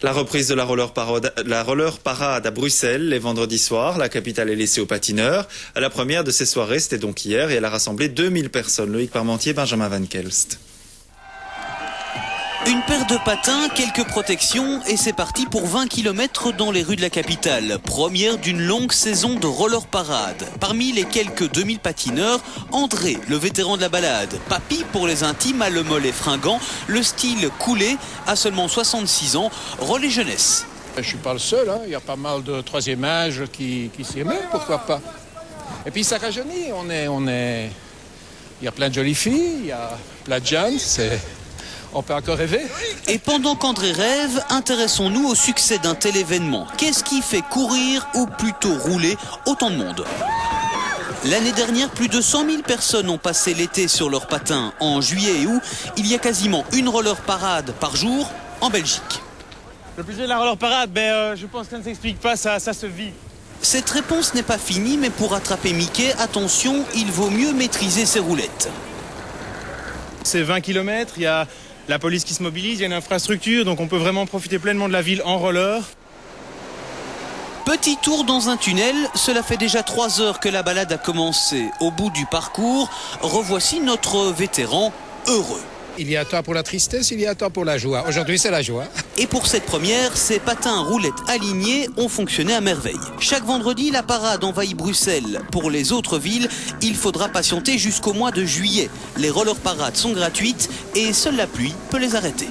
La reprise de la roller parade à Bruxelles les vendredis soirs. La capitale est laissée aux patineurs. La première de ces soirées, c'était donc hier et elle a rassemblé 2000 personnes. Loïc Parmentier, Benjamin Van Kelst. Une paire de patins, quelques protections et c'est parti pour 20 km dans les rues de la capitale. Première d'une longue saison de roller parade. Parmi les quelques 2000 patineurs, André, le vétéran de la balade. Papy pour les intimes, a le mollet fringant, le style coulé, à seulement 66 ans, relais jeunesse. Je ne suis pas le seul, hein. Il y a pas mal de troisième âge qui s'y met, pourquoi pas. Et puis ça rajeunit, il y a plein de jolies filles, il y a plein de jeunes, on peut encore rêver. Et pendant qu'André rêve, intéressons-nous au succès d'un tel événement. Qu'est-ce qui fait courir ou plutôt rouler autant de monde ? L'année dernière, plus de 100 000 personnes ont passé l'été sur leurs patins. En juillet et août, il y a quasiment une roller parade par jour en Belgique. Le plaisir de la roller parade, je pense que ça ne s'explique pas, ça se vit. Cette réponse n'est pas finie, mais pour attraper Mickey, attention, il vaut mieux maîtriser ses roulettes. C'est 20 km, il y a la police qui se mobilise, il y a une infrastructure, donc on peut vraiment profiter pleinement de la ville en roller. Petit tour dans un tunnel, cela fait déjà 3 heures que la balade a commencé. Au bout du parcours, revoici notre vétéran heureux. Il y a un temps pour la tristesse, il y a un temps pour la joie. Aujourd'hui, c'est la joie. Et pour cette première, ces patins roulettes alignés ont fonctionné à merveille. Chaque vendredi, la parade envahit Bruxelles. Pour les autres villes, il faudra patienter jusqu'au mois de juillet. Les roller parades sont gratuites et seule la pluie peut les arrêter.